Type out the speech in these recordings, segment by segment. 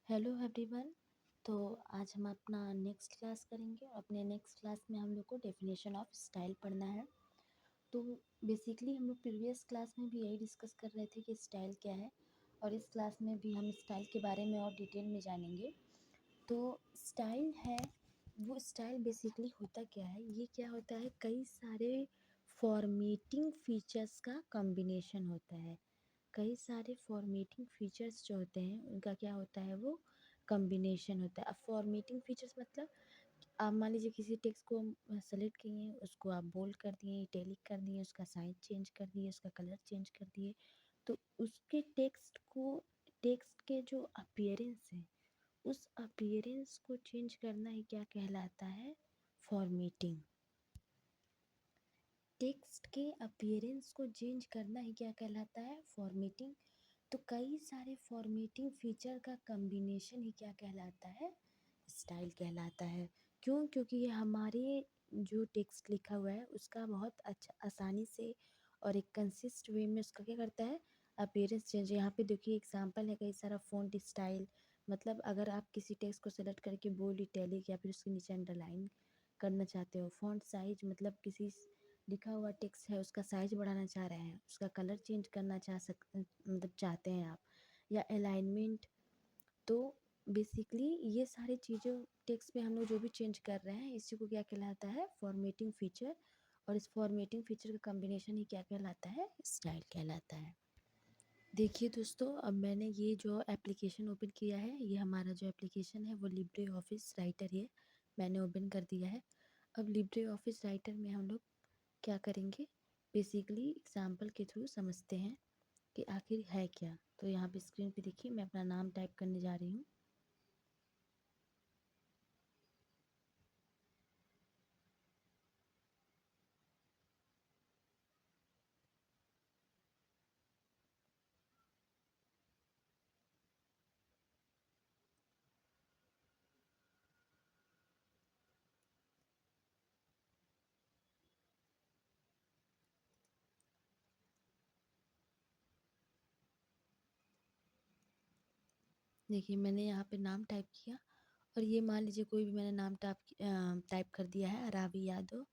Hello everyone. तो आज हम अपना नेक्स्ट क्लास करेंगे। अपने नेक्स्ट क्लास में हम लोग को डेफिनेशन ऑफ स्टाइल पढ़ना है। तो बेसिकली हम लोग प्रीवियस क्लास में भी यही डिस्कस कर रहे थे कि स्टाइल क्या है, और इस क्लास में भी हम स्टाइल के बारे में और डिटेल में जानेंगे। तो स्टाइल है, वो स्टाइल बेसिकली होता क्या है, ये क्या होता है, कई सारे फॉर्मेटिंग फीचर्स का कॉम्बिनेशन होता है। कई सारे फॉर्मेटिंग फीचर्स जो होते हैं उनका क्या होता है, वो कॉम्बिनेशन होता है। अब फॉर्मेटिंग फीचर्स मतलब आप मान लीजिए किसी टेक्स्ट को सेलेक्ट किए, उसको आप बोल्ड कर दिए, इटैलिक कर दिए, उसका साइज चेंज कर दिए, उसका कलर चेंज कर दिए, तो उसके टेक्स्ट के जो अपीयरेंस है, उस अपीयरेंस को चेंज करना ही क्या कहलाता है, फॉर्मेटिंग। टेक्स्ट के अपीयरेंस को चेंज करना ही क्या कहलाता है, फॉर्मेटिंग। तो कई सारे फॉर्मेटिंग फीचर का कॉम्बिनेशन ही क्या कहलाता है, स्टाइल कहलाता है। क्यों? क्योंकि ये हमारे जो टेक्स्ट लिखा हुआ है उसका बहुत अच्छा आसानी से और एक कंसिस्ट वे में उसका क्या करता है, अपीयरेंस चेंज। यहाँ पे देखिए एग्जांपल है कई सारा फ़ॉन्ट स्टाइल। मतलब अगर आप किसी टेक्स्ट को सेलेक्ट करके बोल्ड, इटैलिक या फिर उसके नीचे अंडरलाइन करना चाहते हो, फ़ॉन्ट साइज मतलब किसी लिखा हुआ टेक्स्ट है उसका साइज बढ़ाना चाह रहे हैं, उसका कलर चेंज करना मतलब चाहते हैं आप, या अलाइनमेंट। तो बेसिकली ये सारी चीज़ों टेक्स्ट में हम लोग जो भी चेंज कर रहे हैं इसी को क्या कहलाता है, फॉर्मेटिंग फीचर। और इस फॉर्मेटिंग फीचर का कॉम्बिनेशन ही क्या कहलाता है, स्टाइल कहलाता है। देखिए दोस्तों, अब मैंने ये जो एप्लीकेशन ओपन किया है, ये हमारा जो एप्लीकेशन है वो लिब्रे ऑफिस राइटर है, मैंने ओपन कर दिया है। अब लिब्रे ऑफिस राइटर में हम लोग क्या करेंगे, बेसिकली एग्जाम्पल के थ्रू समझते हैं कि आखिर है क्या। तो यहाँ पे स्क्रीन पे देखिए मैं अपना नाम टाइप करने जा रही हूँ। देखिए मैंने यहाँ पे नाम टाइप किया, और ये मान लीजिए कोई भी मैंने नाम टाइप कर दिया है, रावी यादव।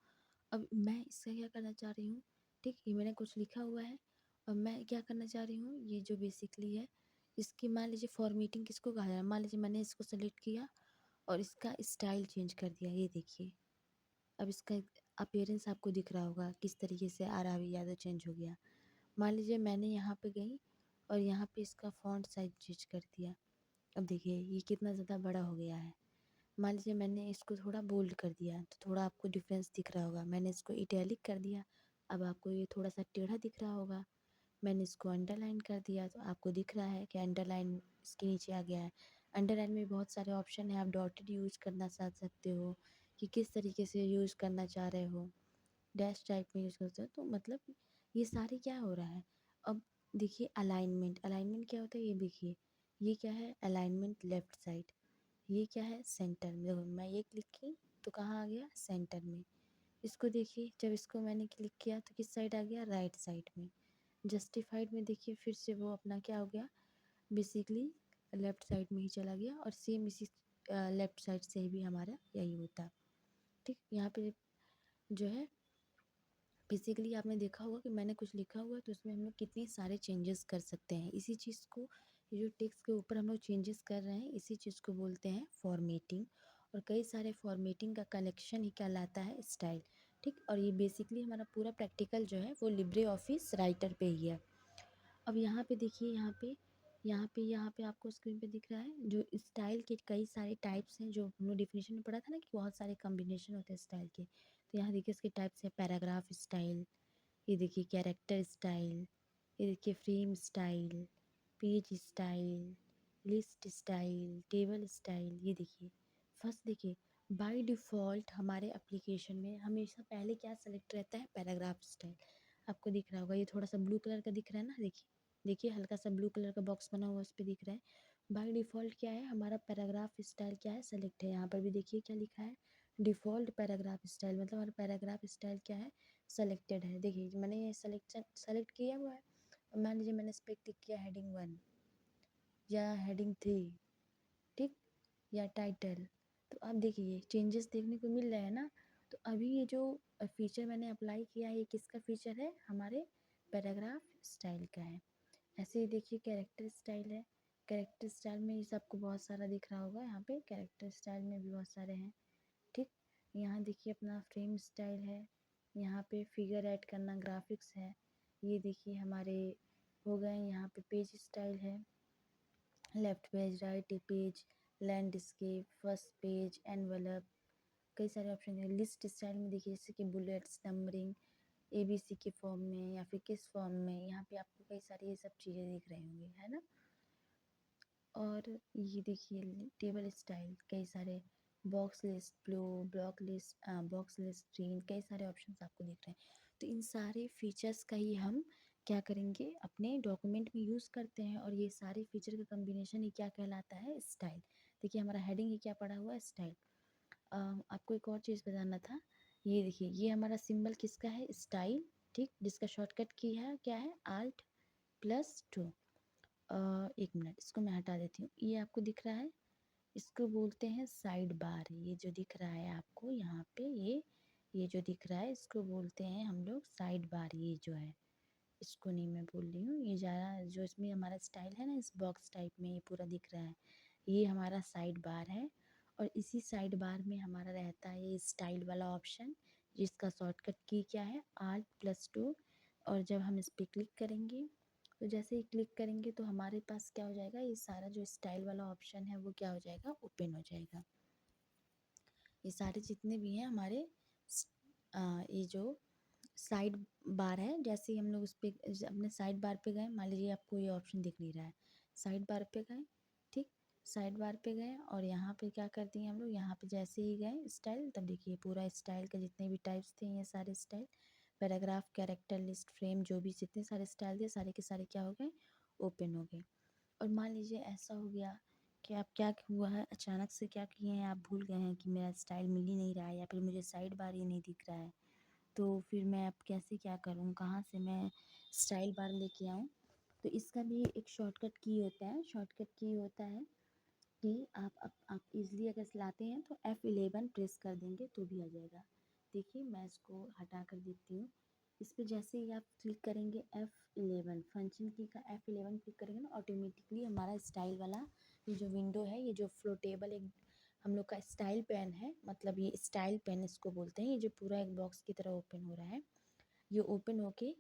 अब मैं इसका क्या करना चाह रही हूँ, ठीक, ये मैंने कुछ लिखा हुआ है। अब मैं क्या करना चाह रही हूँ, ये जो बेसिकली है इसकी मान लीजिए फॉर्मेटिंग किसको कहा जाए, मान लीजिए मैंने इसको सेलेक्ट किया और इसका स्टाइल चेंज कर दिया, ये देखिए। अब इसका अपीयरेंस आपको दिख रहा होगा किस तरीके से रावी यादव चेंज हो गया। मान लीजिए मैंने यहाँ पे गई और यहाँ पे इसका फॉन्ट साइज चेंज कर दिया। अब देखिए ये कितना ज़्यादा बड़ा हो गया है। मान लीजिए मैंने इसको थोड़ा बोल्ड कर दिया तो थोड़ा आपको डिफरेंस दिख रहा होगा। मैंने इसको इटैलिक कर दिया, अब आपको ये थोड़ा सा टेढ़ा दिख रहा होगा। मैंने इसको अंडरलाइन कर दिया तो आपको दिख रहा है कि अंडरलाइन इसके नीचे आ गया है। अंडरलाइन में बहुत सारे ऑप्शन है, आप डॉटेड यूज़ करना चाह सकते हो कि किस तरीके से यूज़ करना चाह रहे हो, डैश टाइप में यूज़ करते हो। तो मतलब ये सारे क्या हो रहा है। अब देखिए अलाइनमेंट, अलाइनमेंट क्या होता है, ये देखिए ये क्या है, अलाइनमेंट लेफ़्ट साइड, ये क्या है, सेंटर में। देखो मैं ये क्लिक की तो कहाँ आ गया, सेंटर में। इसको देखिए जब इसको मैंने क्लिक किया तो किस साइड आ गया, राइट साइड में। जस्टिफाइड में देखिए फिर से वो अपना क्या हो गया, बेसिकली लेफ़्ट साइड में ही चला गया। और सेम इसी लेफ़्ट साइड से भी हमारा यही होता। ठीक, यहाँ पे जो है बेसिकली आपने देखा होगा कि मैंने कुछ लिखा हुआ है तो उसमें हम लोग कितने सारे चेंजेस कर सकते हैं। इसी चीज़ को, ये जो टेक्स्ट के ऊपर हम लोग चेंजेस कर रहे हैं, इसी चीज़ को बोलते हैं फॉर्मेटिंग। और कई सारे फॉर्मेटिंग का कलेक्शन ही कहलाता है स्टाइल। ठीक, और ये बेसिकली हमारा पूरा प्रैक्टिकल जो है वो लिब्रे ऑफिस राइटर पे ही है। अब यहाँ पे देखिए, यहाँ पे आपको स्क्रीन पे दिख रहा है जो स्टाइल के कई सारे टाइप्स हैं, जो हम लोग डेफिनेशन में पढ़ा था ना कि बहुत सारे कॉम्बिनेशन होते हैं स्टाइल के। तो यहाँ देखिए इसके टाइप्स है, पैराग्राफ स्टाइल, ये देखिए कैरेक्टर स्टाइल, ये देखिए frame style, page style, list style, table style. ये देखिए फर्स्ट देखिए, बाय डिफ़ॉल्ट हमारे एप्लीकेशन में हमेशा पहले क्या सेलेक्ट रहता है, पैराग्राफ स्टाइल। आपको दिख रहा होगा ये थोड़ा सा ब्लू कलर का दिख रहा है ना, देखिए देखिए हल्का सा ब्लू कलर का बॉक्स बना हुआ उस पर दिख रहा है। बाय डिफ़ॉल्ट क्या है, हमारा पैराग्राफ स्टाइल क्या है, सेलेक्ट है। यहाँ पर भी देखिए क्या लिखा है, डिफ़ॉल्ट पैराग्राफ स्टाइल, मतलब हमारा पैराग्राफ स्टाइल क्या है, सेलेक्टेड है। देखिए मैंने ये सेलेक्ट किया हुआ है। मान लीजिए मैंने इस पर क्लिक किया हेडिंग 1 या हेडिंग 3, या टाइटल। तो अब देखिए चेंजेस देखने को मिल रहे हैं ना। तो अभी ये जो फीचर मैंने अप्लाई किया है, ये किसका फीचर है, हमारे पैराग्राफ स्टाइल का है। ऐसे ही देखिए कैरेक्टर स्टाइल है। कैरेक्टर स्टाइल में ये सबको बहुत सारा दिख रहा होगा, यहाँ पे कैरेक्टर स्टाइल में भी बहुत सारे हैं। ठीक, यहाँ देखिए अपना फ्रेम स्टाइल है, यहाँ पे फिगर ऐड करना, ग्राफिक्स है। ये देखिए हमारे हो गए, यहाँ पे पेज स्टाइल है, left page, right page, landscape, first page, envelope, कई सारे ऑप्शन है। लिस्ट स्टाइल में देखिए जैसे कि बुलेट्स, नंबरिंग, ABC के फॉर्म में या फिर किस फॉर्म में, यहाँ पे आपको कई सारी ये सब चीज़ें दिख रही होंगी, है ना। और ये देखिए टेबल स्टाइल, कई सारे box list, blow, box list, green, कई सारे ऑप्शंस आपको दिख रहे हैं। तो इन सारे फीचर्स का ही हम क्या करेंगे, अपने डॉक्यूमेंट में यूज़ करते हैं। और ये सारे फीचर का कम्बिनेशन ही क्या कहलाता है, स्टाइल। देखिए हमारा हेडिंग ही क्या पड़ा हुआ है, स्टाइल। आपको एक और चीज़ बताना था, ये देखिए ये हमारा सिंबल किसका है, स्टाइल। ठीक, जिसका शॉर्टकट की है क्या है, Alt+2। एक मिनट, इसको मैं हटा देती हूँ। ये आपको दिख रहा है, इसको बोलते हैं साइड बार। ये जो दिख रहा है आपको यहाँ पे, ये जो दिख रहा है इसको बोलते हैं हम लोग साइड बार। ये जो है, इसको नहीं मैं बोल रही हूँ, ये ज़्यादा जो इसमें हमारा स्टाइल है ना, इस बॉक्स टाइप में ये पूरा दिख रहा है, ये हमारा साइड बार है। और इसी साइड बार में हमारा रहता है ये स्टाइल वाला ऑप्शन, जिसका शॉर्टकट की क्या है, Alt+2। और जब हम इस पर क्लिक करेंगे, तो जैसे ही क्लिक करेंगे तो हमारे पास क्या हो जाएगा, ये सारा जो स्टाइल वाला ऑप्शन है वो क्या हो जाएगा, ओपन हो जाएगा। ये सारे जितने भी हैं हमारे ये जो साइड बार है, जैसे ही हम लोग उस पर अपने साइड बार पे गए, मान लीजिए आपको ये ऑप्शन दिख नहीं रहा है, साइड बार पे गए, ठीक, साइड बार पे गए और यहाँ पे क्या कर दिए हम लोग, यहाँ पे जैसे ही गए स्टाइल, तब देखिए पूरा स्टाइल के जितने भी टाइप्स थे, ये सारे style, paragraph, character, list, frame, जो भी जितने सारे स्टाइल थे, सारे के सारे क्या हो गए, ओपन हो गए। और मान लीजिए ऐसा हो गया कि आप क्या हुआ है, अचानक से क्या किए हैं, आप भूल गए हैं कि मेरा स्टाइल मिल ही नहीं रहा है, या फिर मुझे साइड बार ही नहीं दिख रहा है, तो फिर मैं अब कैसे क्या करूँ, कहाँ से मैं स्टाइल बार लेके आऊँ। तो इसका भी एक शॉर्टकट की होता है, शॉर्टकट की होता है कि आप इजीली अगर लाते हैं तो F11 प्रेस कर देंगे तो भी आ जाएगा। देखिए मैं इसको हटा कर देखती हूँ। इस पर जैसे ही आप क्लिक करेंगे F11, फंक्शन की का F11 क्लिक करेंगे ना, ऑटोमेटिकली हमारा स्टाइल वाला ये जो विंडो है, ये जो फ्लोटेबल एक हम लोग का स्टाइल पेन है, मतलब ये स्टाइल पेन इसको बोलते हैं, ये जो पूरा एक बॉक्स की तरह ओपन हो रहा है, ये ओपन होके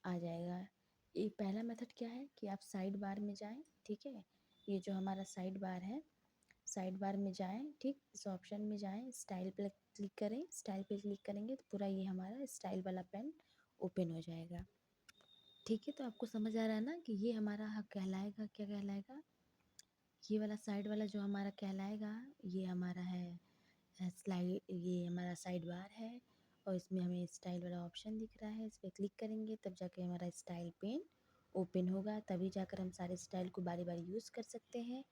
आ जाएगा। ये पहला मेथड क्या है कि आप साइड बार में जाएं, ठीक है, ये जो हमारा साइड बार है, साइड बार में जाएं, ठीक, इस ऑप्शन में जाएं, स्टाइल पे क्लिक करें, स्टाइल पे क्लिक करेंगे तो पूरा ये हमारा स्टाइल वाला पेन ओपन हो जाएगा। ठीक है, तो आपको समझ आ रहा है ना कि ये हमारा कहलाएगा, क्या कहलाएगा, ये वाला साइड वाला जो हमारा कहलाएगा, ये हमारा है स्लाइड, ये हमारा साइड बार है। और इसमें हमें स्टाइल वाला ऑप्शन दिख रहा है, इस पर क्लिक करेंगे तब जाके हमारा स्टाइल पेन ओपन होगा, तभी जाकर हम सारे स्टाइल को बारी बारी यूज़ कर सकते हैं।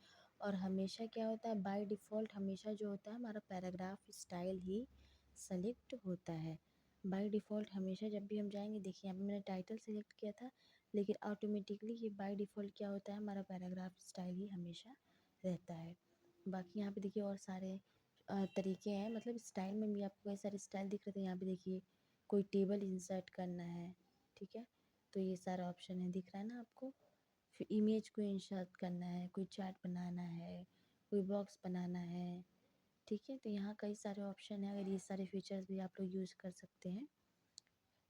और हमेशा क्या होता है, बाय डिफ़ॉल्ट हमेशा जो होता है हमारा पैराग्राफ स्टाइल ही सेलेक्ट होता है। बाय डिफ़ॉल्ट हमेशा जब भी हम जाएंगे, देखिए यहाँ पे मैंने टाइटल सेलेक्ट किया था, लेकिन ऑटोमेटिकली ये बाय डिफ़ॉल्ट क्या होता है, हमारा पैराग्राफ स्टाइल ही हमेशा रहता है। बाकी यहाँ पे देखिए और सारे तरीके हैं, मतलब स्टाइल में भी आपको कई सारे स्टाइल दिख रहे थे, यहाँ पे देखिए कोई टेबल इंसर्ट करना है, ठीक है, तो ये सारा ऑप्शन है, दिख रहा है ना आपको। फिर इमेज को इंसर्ट करना है, कोई चार्ट बनाना है, कोई बॉक्स बनाना है, ठीक है, तो यहाँ कई सारे ऑप्शन है, अगर ये सारे फीचर्स भी आप लोग यूज़ कर सकते हैं।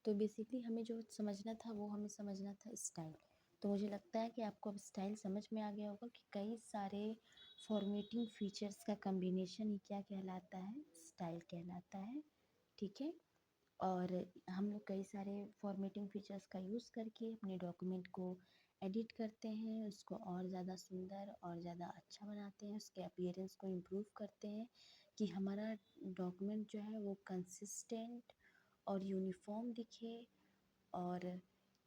तो बेसिकली हमें जो समझना था वो हमें समझना था स्टाइल। तो मुझे लगता है कि आपको अब स्टाइल समझ में आ गया होगा कि कई सारे फॉर्मेटिंग फीचर्स का कम्बिनेशन ही क्या कहलाता है, स्टाइल कहलाता है, ठीक है। और हम लोग कई सारे फॉर्मेटिंग फीचर्स का यूज़ करके अपने डॉक्यूमेंट को एडिट करते हैं, उसको और ज़्यादा सुंदर और ज़्यादा अच्छा बनाते हैं, उसके अपीयरेंस को इम्प्रूव करते हैं कि हमारा डॉक्यूमेंट जो है वो कंसिस्टेंट और यूनिफॉर्म दिखे, और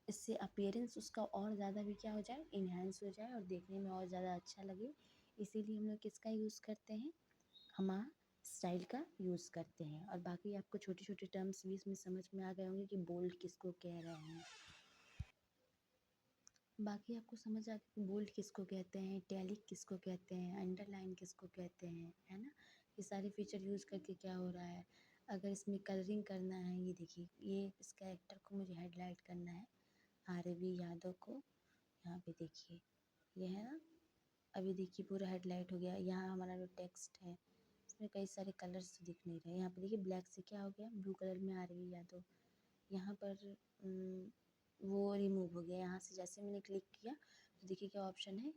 इससे अपीयरेंस उसका और ज़्यादा भी क्या हो जाए, इन्हेंस हो जाए और देखने में और ज़्यादा अच्छा लगे। इसीलिए हम लोग किसका यूज़ करते हैं, हमारा स्टाइल का यूज़ करते हैं। और बाकी आपको छोटे छोटे टर्म्स भी इसमें समझ में आ गए होंगे कि बोल्ड किसको कह रहे हैं। बाकी आपको समझ आ गया कि बोल्ड किसको कहते हैं, इटैलिक किसको कहते हैं, अंडरलाइन किसको कहते हैं, है ना? ये सारे फीचर यूज़ करके क्या हो रहा है, अगर इसमें कलरिंग करना है, ये देखिए, ये इस कैरेक्टर को मुझे हाइलाइट करना है, आरवी यादव को, यहाँ पे देखिए, ये है ना? अभी देखिए पूरा हाइलाइट हो गया। यहाँ हमारा जो टेक्स्ट है इसमें कई सारे कलर्स दिख नहीं रहे। यहाँ पे देखिए ब्लैक से क्या हो गया, ब्लू कलर में आरवी यादव। यहाँ पर वो रिमूव हो गया। यहाँ से जैसे मैंने क्लिक किया तो देखिए क्या ऑप्शन है,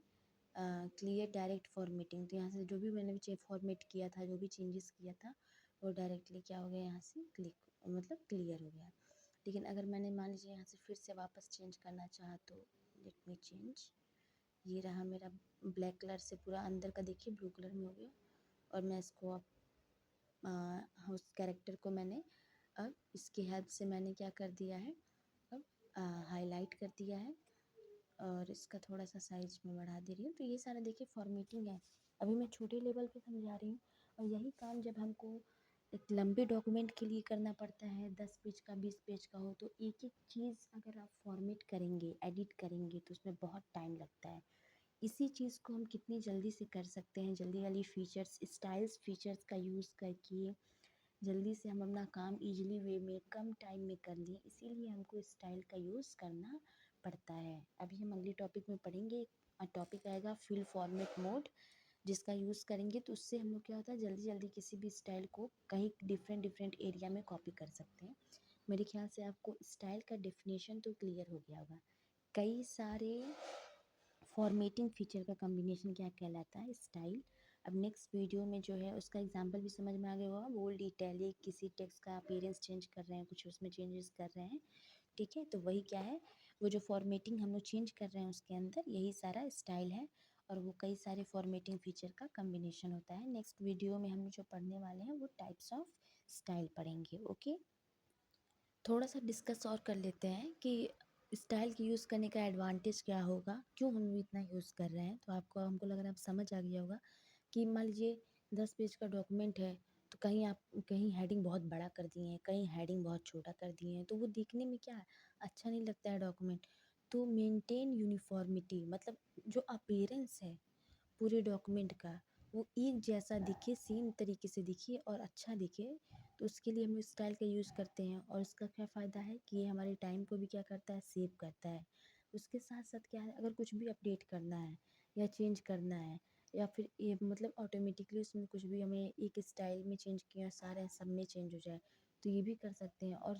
क्लियर डायरेक्ट फॉर्मेटिंग। तो यहाँ से जो भी मैंने फॉर्मेट किया था, जो भी चेंजेस किया था, वो डायरेक्टली क्या हो गया, यहाँ से क्लिक मतलब क्लियर हो गया। लेकिन अगर मैंने मान लीजिए यहाँ से फिर से वापस चेंज करना चाहा तो लेट मी चेंज, ये रहा मेरा ब्लैक कलर से पूरा अंदर का देखिए ब्लू कलर में हो गया। और मैं इसको अब उस कैरेक्टर को मैंने अब इसकी हेल्प से मैंने क्या कर दिया है, अब हाईलाइट कर दिया है और इसका थोड़ा सा साइज में बढ़ा दे रही हूँ। तो ये सारा देखिए फॉर्मेटिंग है। अभी मैं छोटे लेवल पे समझा रही हूँ और यही काम जब हमको एक लंबे डॉक्यूमेंट के लिए करना पड़ता है, 10 पेज का 20 पेज का हो, तो एक एक चीज़ अगर आप फॉर्मेट करेंगे, एडिट करेंगे, तो उसमें बहुत टाइम लगता है। इसी चीज़ को हम कितनी जल्दी से कर सकते हैं, जल्दी वाली फीचर्स, स्टाइल्स फीचर्स का यूज़ करके जल्दी से हम अपना काम इजीली वे में कम टाइम में कर लें, इसीलिए हमको स्टाइल का यूज़ करना पड़ता है। अभी हम अगले टॉपिक में पढ़ेंगे, टॉपिक आएगा फिल फॉर्मेट मोड, जिसका यूज़ करेंगे तो उससे हम लोग क्या होता है, जल्दी जल्दी किसी भी स्टाइल को कहीं डिफरेंट डिफरेंट एरिया में कॉपी कर सकते हैं। मेरे ख्याल से आपको स्टाइल का डेफिनेशन तो क्लियर हो गया होगा। कई सारे फॉर्मेटिंग फीचर का कॉम्बिनेशन क्या कहलाता है, स्टाइल। अब नेक्स्ट वीडियो में जो है उसका एग्जांपल भी समझ में आ गया होगा। बोल्ड, इटैलिक, किसी टेक्स्ट का अपीयरेंस चेंज कर रहे हैं, कुछ उसमें चेंजेस कर रहे हैं, ठीक है, तो वही क्या है, वो जो फॉर्मेटिंग हम लोग चेंज कर रहे हैं उसके अंदर यही सारा स्टाइल है। और वो कई सारे फॉर्मेटिंग फीचर का कम्बिनेशन होता है। नेक्स्ट वीडियो में हम लोग जो पढ़ने वाले हैं वो टाइप्स ऑफ स्टाइल पढ़ेंगे। ओके, थोड़ा सा डिस्कस और कर लेते हैं कि स्टाइल की यूज़ करने का एडवांटेज क्या होगा, क्यों हम इतना यूज़ कर रहे हैं। तो आपको हमको लग रहा है अब समझ आ गया होगा कि मान लीजिए 10 पेज का डॉक्यूमेंट है, तो कहीं आप कहीं हेडिंग बहुत बड़ा कर दिए हैं, कहीं हेडिंग बहुत छोटा कर दिए हैं, तो वो दिखने में क्या है, अच्छा नहीं लगता है डॉक्यूमेंट। तो मेंटेन यूनिफॉर्मिटी मतलब जो अपीयरेंस है पूरे डॉक्यूमेंट का, वो एक जैसा दिखे, सेम तरीके से दिखे और अच्छा दिखे, तो उसके लिए हम स्टाइल का यूज़ करते हैं। और उसका क्या फ़ायदा है कि ये हमारे टाइम को भी क्या करता है, सेव करता है। उसके साथ साथ क्या है, अगर कुछ भी अपडेट करना है या चेंज करना है, या फिर ये मतलब ऑटोमेटिकली उसमें कुछ भी हमें एक स्टाइल में चेंज किया सारे सब में चेंज हो जाए, तो ये भी कर सकते हैं। और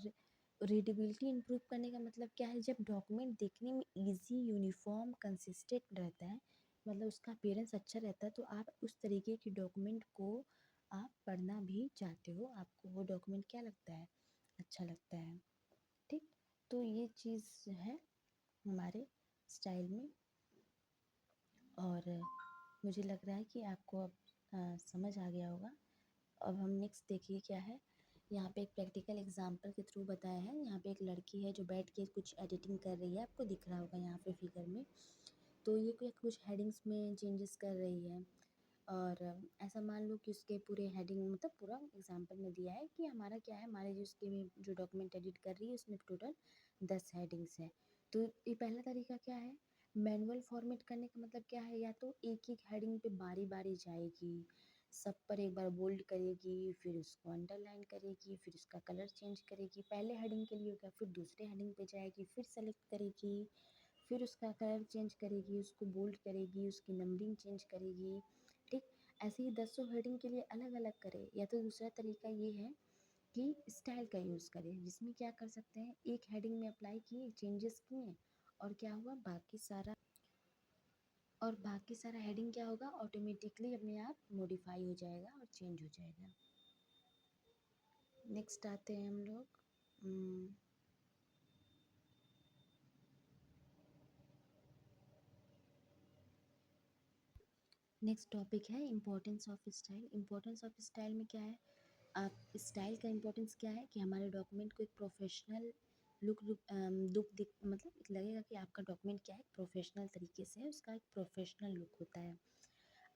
रीडेबिलिटी इम्प्रूव करने का मतलब क्या है, जब डॉक्यूमेंट देखने में ईजी, यूनिफॉर्म, कंसिस्टेंट रहता है, मतलब उसका अपीयरेंस अच्छा रहता है, तो आप उस तरीके के डॉक्यूमेंट को आप पढ़ना भी चाहते हो, आपको वो डॉक्यूमेंट क्या लगता है, अच्छा लगता है, ठीक। तो ये चीज़ है हमारे स्टाइल में। और मुझे लग रहा है कि आपको अब समझ आ गया होगा। अब हम नेक्स्ट देखिए क्या है, यहाँ पे एक प्रैक्टिकल एग्जांपल के थ्रू बताया है। यहाँ पे एक लड़की है जो बैठ के कुछ एडिटिंग कर रही है, आपको दिख रहा होगा यहाँ पे फिगर में। तो ये कोई कुछ हेडिंग्स में चेंजेस कर रही है। और ऐसा मान लो कि उसके पूरे हेडिंग मतलब पूरा एग्जांपल में दिया है कि हमारा क्या है, हमारे जो उसके में जो डॉक्यूमेंट एडिट कर रही है उसमें टोटल 10 हेडिंग्स है। तो ये पहला तरीका क्या है, मैनुअल फॉर्मेट करने का मतलब क्या है, या तो एक एक हेडिंग पे बारी बारी जाएगी, सब पर एक बार बोल्ड करेगी, फिर उसको अंडरलाइन करेगी, फिर उसका कलर चेंज करेगी, पहले हेडिंग के लिए होगा, फिर दूसरे हेडिंग पे जाएगी, फिर सेलेक्ट करेगी, फिर उसका कलर चेंज करेगी, उसको बोल्ड करेगी, उसकी नंबरिंग चेंज करेगी, ठीक। ऐसे ही 10 हेडिंग के लिए अलग अलग करे। या तो दूसरा तरीका ये है कि स्टाइल का यूज़ करें, जिसमें क्या कर सकते हैं, एक हेडिंग में अप्लाई किए, चेंजेस किए, और क्या हुआ, बाकी सारा हेडिंग क्या होगा, ऑटोमेटिकली अपने आप मॉडिफाई हो जाएगा और चेंज हो जाएगा। नेक्स्ट आते हैं हम लोग, नेक्स्ट टॉपिक है importance of style. Importance of style में क्या है, आप स्टाइल का इम्पोर्टेंस क्या है कि हमारे डॉक्यूमेंट को एक प्रोफेशनल लुक दिख मतलब लगेगा कि आपका डॉक्यूमेंट क्या है, प्रोफेशनल तरीके से है, उसका एक प्रोफेशनल लुक होता है।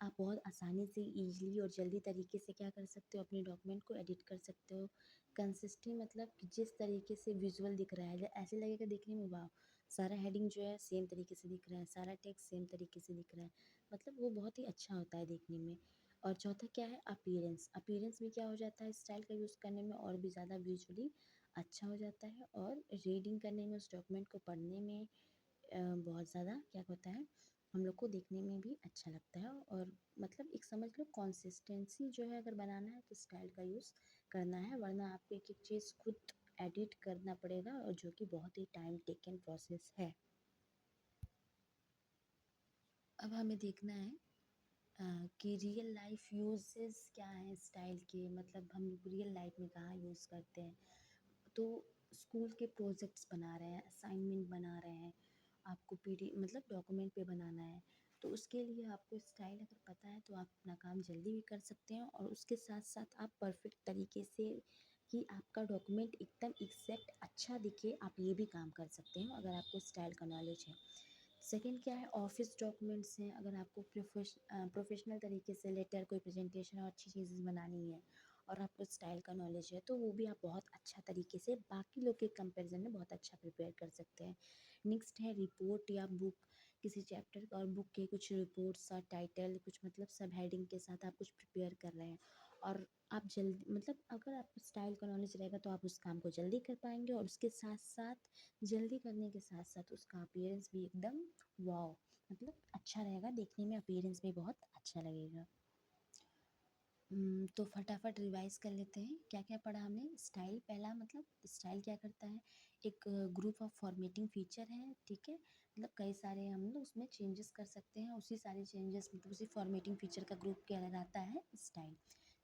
आप बहुत आसानी से ईज़िली और जल्दी तरीके से क्या कर सकते हो, अपने डॉक्यूमेंट को एडिट कर सकते हो। कंसिस्टेंट मतलब कि जिस तरीके से विजुअल दिख रहा है, ऐसे लगेगा देखने में वाह, सारा हेडिंग जो है सेम तरीके से दिख रहा है, सारा टेक्स्ट सेम तरीके से दिख रहा है, मतलब वो बहुत ही अच्छा होता है देखने में। और चौथा क्या है, अपीयरेंस। अपीयरेंस में क्या हो जाता है, स्टाइल का यूज़ करने में और भी ज़्यादा विजुअली अच्छा हो जाता है, और रीडिंग करने में, उस डॉक्यूमेंट को पढ़ने में बहुत ज़्यादा क्या होता है, हम लोग को देखने में भी अच्छा लगता है। और मतलब एक समझ लो कंसिस्टेंसी जो है अगर बनाना है तो स्टाइल का यूज़ करना है, वरना आपको एक एक चीज़ खुद एडिट करना पड़ेगा, और जो कि बहुत ही टाइम टेकन प्रोसेस है। अब हमें देखना है कि रियल लाइफ यूजेस क्या हैं स्टाइल के, मतलब हम रियल लाइफ में कहाँ यूज़ करते हैं। तो स्कूल के प्रोजेक्ट्स बना रहे हैं, असाइनमेंट बना रहे हैं, आपको पीडी मतलब डॉक्यूमेंट पे बनाना है, तो उसके लिए आपको स्टाइल अगर पता है तो आप अपना काम जल्दी भी कर सकते हैं, और उसके साथ साथ आप परफेक्ट तरीके से कि आपका डॉक्यूमेंट एकदम एग्जैक्ट अच्छा दिखे, आप ये भी काम कर सकते हैं अगर आपको स्टाइल का नॉलेज है। सेकंड क्या है, ऑफिस डॉक्यूमेंट्स हैं, अगर आपको प्रोफेशनल तरीके से लेटर, कोई प्रेजेंटेशन और अच्छी चीज़ें बनानी है, और आपको स्टाइल का नॉलेज है, तो वो भी आप बहुत अच्छा तरीके से बाकी लोग के कंपैरिजन में बहुत अच्छा प्रिपेयर कर सकते हैं। नेक्स्ट है रिपोर्ट या बुक, किसी चैप्टर और बुक के कुछ रिपोर्ट्स और टाइटल, कुछ मतलब सब हेडिंग के साथ आप कुछ प्रिपेयर कर रहे हैं, और आप जल्दी मतलब अगर आपको स्टाइल का नॉलेज रहेगा तो आप उस काम को जल्दी कर पाएंगे, और उसके साथ साथ जल्दी करने के साथ साथ उसका अपीयरेंस भी एकदम वाव, मतलब अच्छा रहेगा देखने में, अपीयरेंस भी बहुत अच्छा लगेगा। तो फटाफट रिवाइज कर लेते हैं क्या क्या पढ़ा हमने। स्टाइल, पहला मतलब स्टाइल क्या करता है, एक ग्रुप ऑफ फॉर्मेटिंग फीचर है, ठीक है, मतलब कई सारे हम लोग उसमें चेंजेस कर सकते हैं, उसी सारे चेंजेस मतलब उसी फॉर्मेटिंग फीचर का ग्रुप कहलाता है स्टाइल।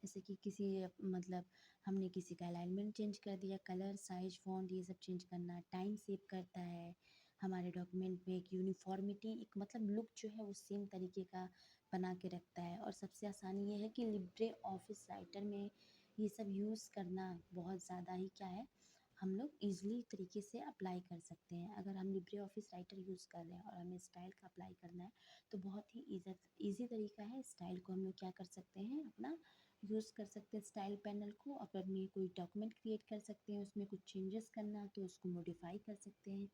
जैसे कि किसी मतलब हमने किसी का अलाइनमेंट चेंज कर दिया, कलर, साइज, फॉन्ट, ये सब चेंज करना, टाइम सेव करता है हमारे डॉक्यूमेंट में, एक यूनिफॉर्मिटी, एक मतलब लुक जो है वो सेम तरीके का बना के रखता है। और सबसे आसानी ये है कि लिब्रे ऑफिस राइटर में ये सब यूज़ करना बहुत ज़्यादा ही क्या है, हम लोग ईज़िली तरीके से अप्लाई कर सकते हैं। अगर हम लिब्रे ऑफिस राइटर यूज़ कर रहे हैं और हमें स्टाइल का अप्लाई करना है तो बहुत ही ईज़ी तरीका है। स्टाइल को हम लोग क्या कर सकते हैं, अपना यूज़ कर सकते हैं स्टाइल पैनल को, अपने कोई डॉक्यूमेंट क्रिएट कर सकते हैं, उसमें कुछ चेंजेस करना तो उसको मॉडिफाई कर सकते हैं,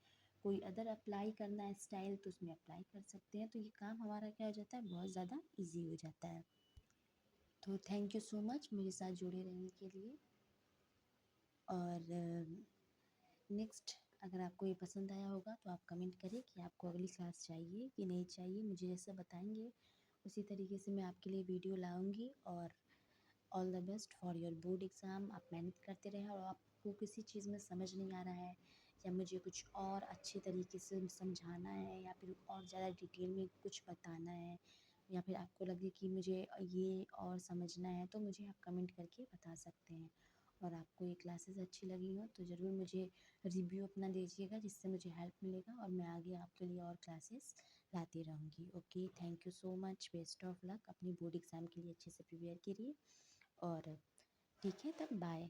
कोई अदर अप्लाई करना है स्टाइल तो उसमें अप्लाई कर सकते हैं। तो ये काम हमारा क्या हो जाता है, बहुत ज़्यादा इजी हो जाता है। तो थैंक यू सो मच मेरे साथ जुड़े रहने के लिए। और नेक्स्ट अगर आपको ये पसंद आया होगा तो आप कमेंट करें कि आपको अगली क्लास चाहिए कि नहीं चाहिए, मुझे जैसा बताएंगे उसी तरीके से मैं आपके लिए वीडियो लाऊंगी। और all the best for your board exam, आप मेहनत करते रहें, और आपको किसी चीज़ में समझ नहीं आ रहा है या मुझे कुछ और अच्छे तरीके से समझाना है या फिर और ज़्यादा डिटेल में कुछ बताना है, या फिर आपको लगे कि मुझे ये और समझना है, तो मुझे आप कमेंट करके बता सकते हैं। और आपको ये क्लासेस अच्छी लगी हो तो ज़रूर मुझे रिव्यू अपना दीजिएगा, जिससे मुझे हेल्प मिलेगा और मैं आगे आपके लिए और क्लासेस लाती रहूँगी। Okay, thank you so much, best of luck, अपनी बोर्ड एग्ज़ाम के लिए अच्छे से प्रिपेयर करिए। और ठीक है, तब बाय।